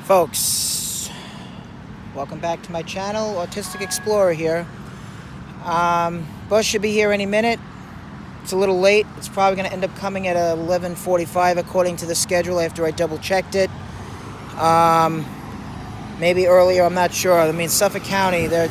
Folks, welcome back to my channel. Autistic Explorer here. Bus should be here any minute. It's a little late. It's probably going to end up coming at 11:45 according to the schedule after I double checked it. Maybe earlier, I'm not sure. I mean, Suffolk County, they're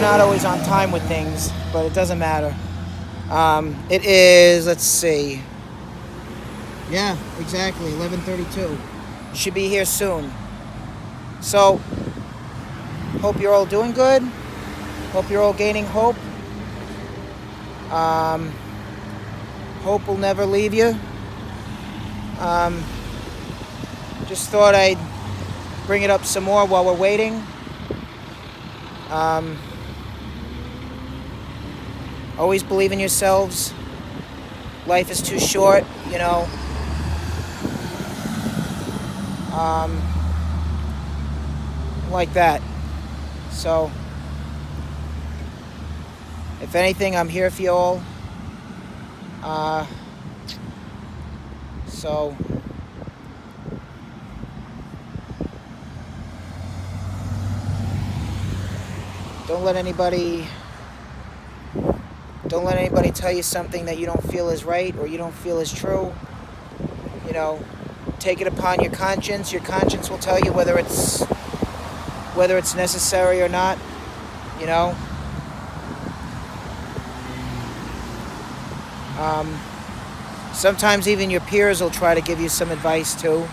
not always on time with things, but it doesn't matter. It is, let's see. Yeah, exactly, 11:32. Should be here soon. So, hope you're all doing good. Hope you're all gaining hope. Hope will never leave you. Just thought I'd bring it up some more while we're waiting. Always believe in yourselves. Life is too short, you know. Like that. So, if anything, I'm here for you all. So, don't let anybody tell you something that you don't feel is right or you don't feel is true. You know, take it upon your conscience. Your conscience will tell you whether it's necessary or not, you know. Sometimes even your peers will try to give you some advice too,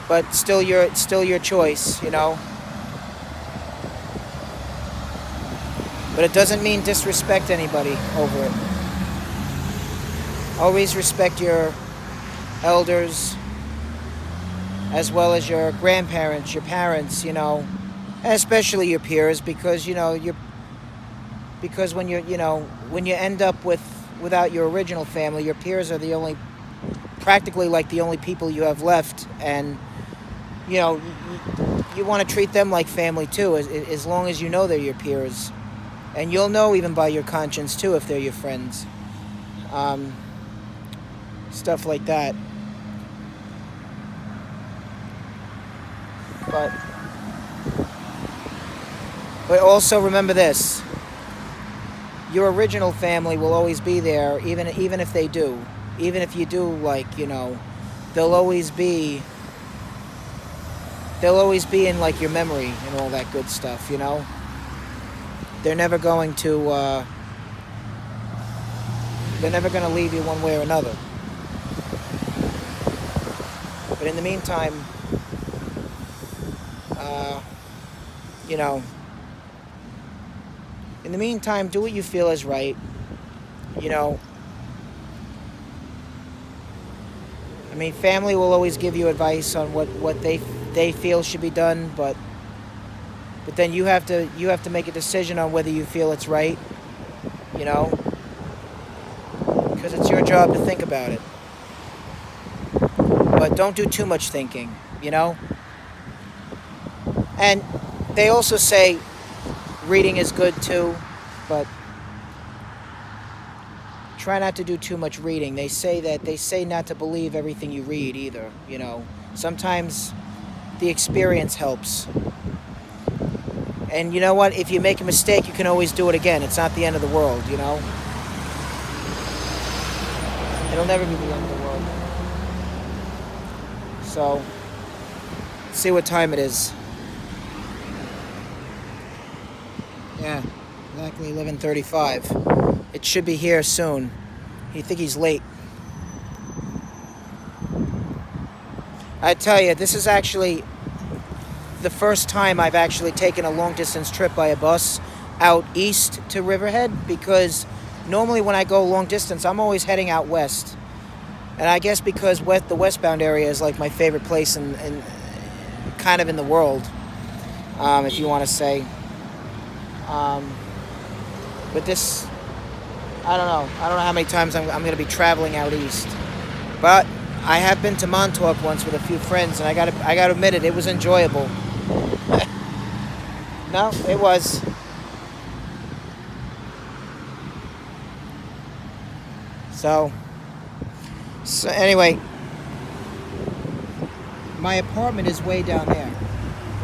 but it's still your choice, you know. But it doesn't mean disrespect anybody over it. Always respect your elders, as well as your grandparents, your parents, you know, and especially your peers, because you know when you end up without your original family, your peers are practically like the only people you have left, and you know you want to treat them like family too, as long as you know they're your peers, and you'll know even by your conscience too if they're your friends. Stuff like that. But also remember this: your original family will always be there, even if they do. Even if you do, like, you know, they'll always be in like your memory and all that good stuff, you know. They're never going to leave you one way or another. But in the meantime, you know, in the meantime, do what you feel is right. You know, I mean, family will always give you advice on what they feel should be done, but then you have to make a decision on whether you feel it's right. You know, because it's your job to think about it. But don't do too much thinking. You know, and they also say reading is good too, but try not to do too much reading. They say not to believe everything you read either, you know. Sometimes the experience helps. And you know what? If you make a mistake, you can always do it again. It's not the end of the world, you know. It'll never be the end of the world. So, let's see what time it is. Yeah, exactly 11:35. It should be here soon. You think he's late? I tell you, this is actually the first time I've actually taken a long-distance trip by a bus out east to Riverhead, because normally when I go long distance, I'm always heading out west. And I guess because the westbound area is like my favorite place in kind of in the world, if you want to say. But this, I don't know how many times I'm going to be traveling out east. But I have been to Montauk once with a few friends, and I got to admit it was enjoyable. No, it was. So anyway, my apartment is way down there.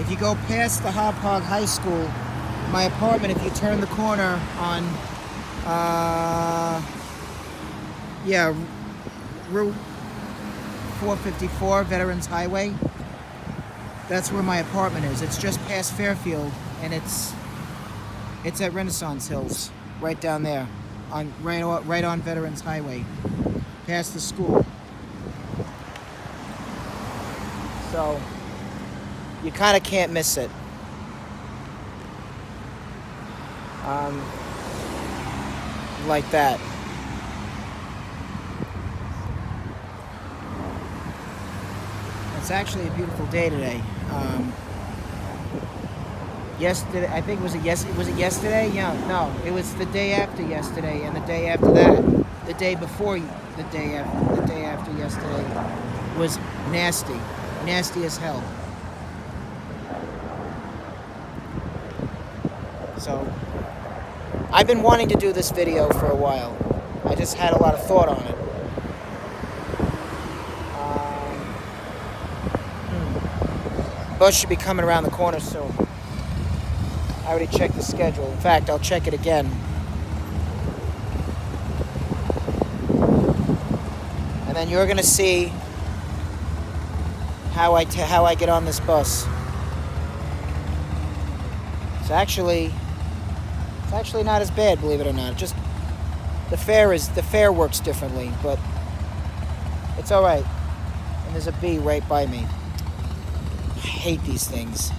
If you go past the Hauppauge High School, my apartment, if you turn the corner on, yeah, Route 454, Veterans Highway, that's where my apartment is. It's just past Fairfield, and it's at Renaissance Hills, right down there, right on Veterans Highway, past the school. So you kind of can't miss it. Like that. It's actually a beautiful day today. Yesterday, I think was it yesterday? Yeah, no, it was the day after yesterday, and the day after that, the day before the day after yesterday was nasty as hell. So I've been wanting to do this video for a while. I just had a lot of thought on it. Bus should be coming around the corner soon. I already checked the schedule. In fact, I'll check it again. And then you're gonna see how I get on this bus. It's actually not as bad, believe it or not. Just the fare works differently, but it's all right. And there's a B right by me. I hate these things.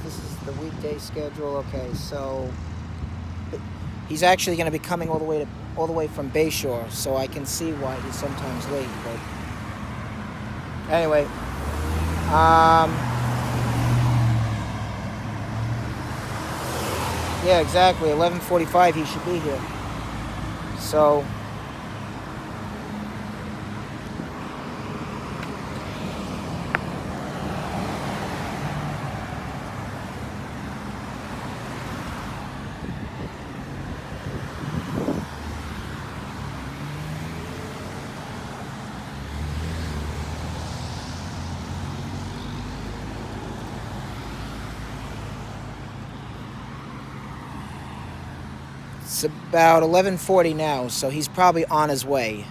This is the weekday schedule. Okay, so he's actually going to be coming all the way from Bayshore, so I can see why he's sometimes late. But anyway, yeah, exactly. 11:45. He should be here. So. It's about 11:40 now, so he's probably on his way.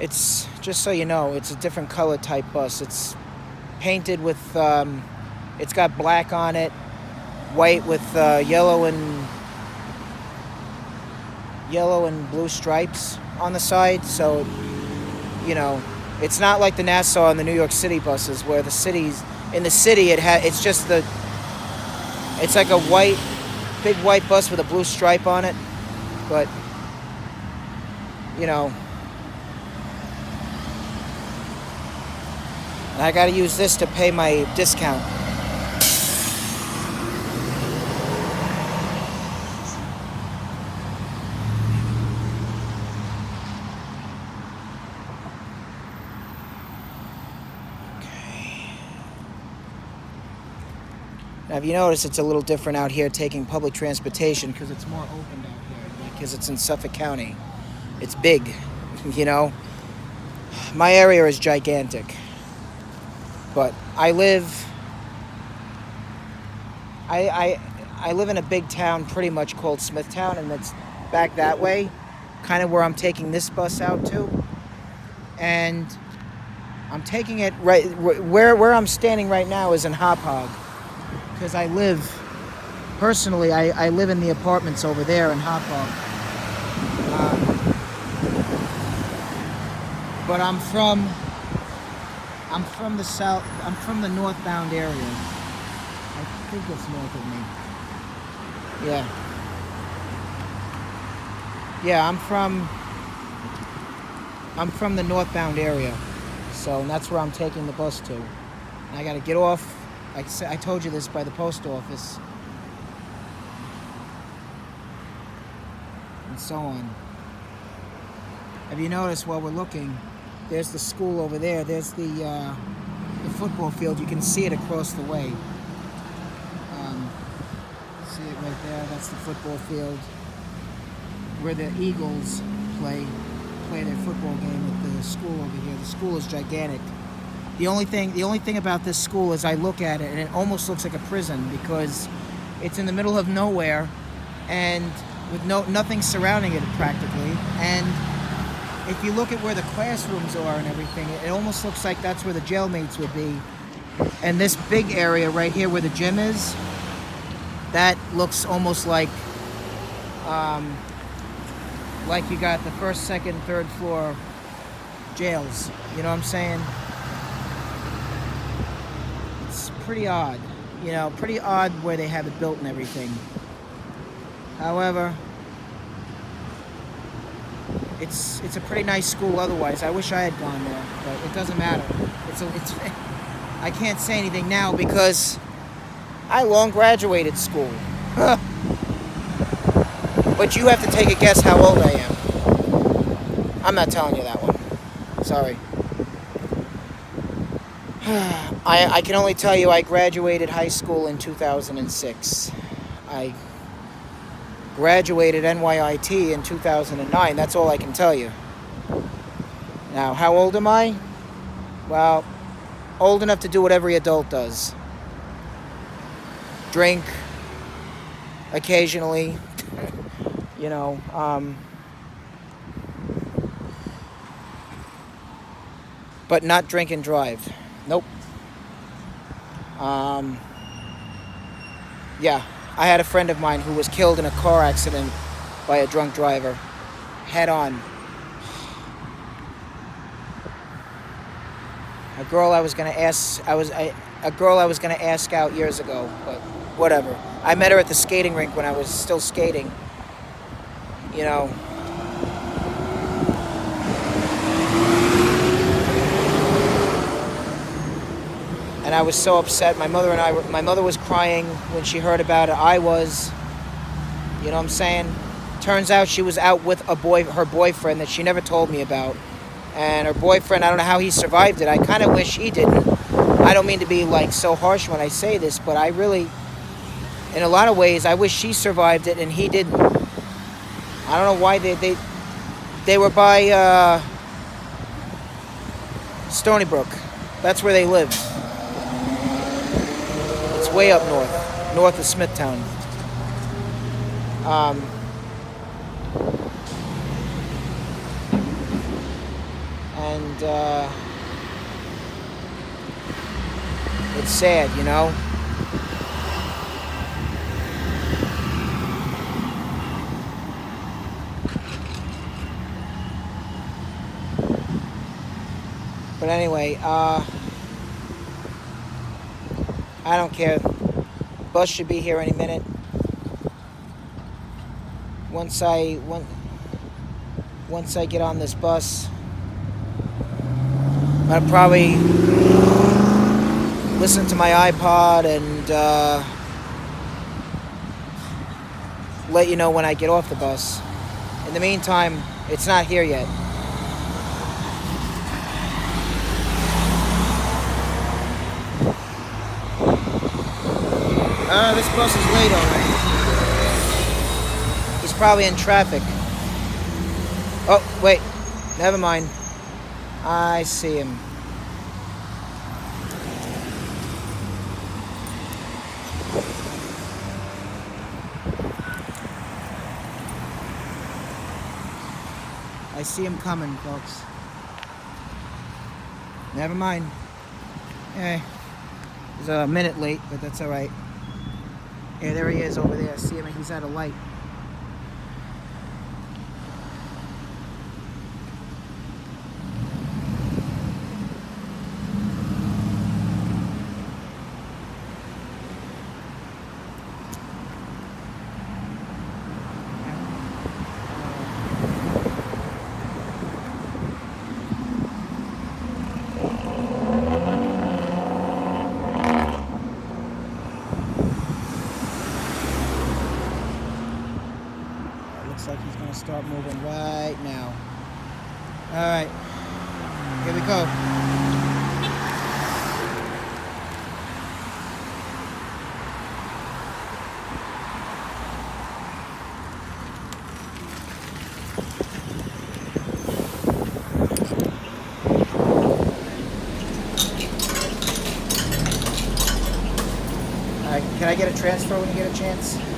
It's, just so you know, it's a different color type bus. It's painted with, it's got black on it, white with yellow and blue stripes on the side. So, you know, it's not like the Nassau and the New York City buses, where in the city it's like a big white bus with a blue stripe on it. But, you know, and I gotta use this to pay my discount. Now, if you notice, it's a little different out here taking public transportation because it's more open out here, because it's in Suffolk County. It's big, you know. My area is gigantic, but I live in a big town pretty much called Smithtown, and it's back that way, kind of where I'm taking this bus out to. And I'm taking it right where I'm standing right now is in Hauppauge. Because I live in the apartments over there in Hauppauge. But I'm from the south. I'm from the northbound area. I think it's north of me. Yeah. Yeah, I'm from the northbound area, so that's where I'm taking the bus to. And I got to get off. I told you this, by the post office, and so on. Have you noticed while we're looking? There's the school over there. There's the football field. You can see it across the way. See it right there. That's the football field where the Eagles play their football game at the school over here. The school is gigantic. The only thing about this school is I look at it and it almost looks like a prison because it's in the middle of nowhere and with nothing surrounding it practically. And if you look at where the classrooms are and everything, it almost looks like that's where the jailmates would be. And this big area right here where the gym is, that looks almost like you got the first, second, third floor jails. You know what I'm saying? It's pretty odd. You know, pretty odd where they have it built and everything. However, it's a pretty nice school otherwise. I wish I had gone there, but it doesn't matter. I can't say anything now because I long graduated school. But you have to take a guess how old I am. I'm not telling you that one. Sorry. I can only tell you I graduated high school in 2006. I graduated NYIT in 2009. That's all I can tell you. Now, how old am I? Well, old enough to do what every adult does. Drink occasionally, you know, but not drink and drive. Nope. Yeah, I had a friend of mine who was killed in a car accident by a drunk driver, head on. A girl I was gonna ask out years ago, but whatever. I met her at the skating rink when I was still skating. You know. And I was so upset. My mother was crying when she heard about it. I was. You know what I'm saying? Turns out she was out with her boyfriend that she never told me about. And her boyfriend, I don't know how he survived it. I kind of wish he didn't. I don't mean to be like so harsh when I say this, but I really, in a lot of ways, I wish she survived it and he didn't. I don't know why they were by Stony Brook. That's where they live. It's way up north of Smithtown. And it's sad, you know. But anyway, I don't care. Bus should be here any minute. Once I get on this bus, I'll probably listen to my iPod and let you know when I get off the bus. In the meantime, it's not here yet. This bus is late already. He's probably in traffic. Oh, wait. Never mind. I see him. I see him coming, folks. Never mind. Hey, he's a minute late, but that's all right. Yeah, there he is over there. I see him. He's at a light. Looks like he's going to start moving right now. All right, here we go. All right, can I get a transfer when you get a chance?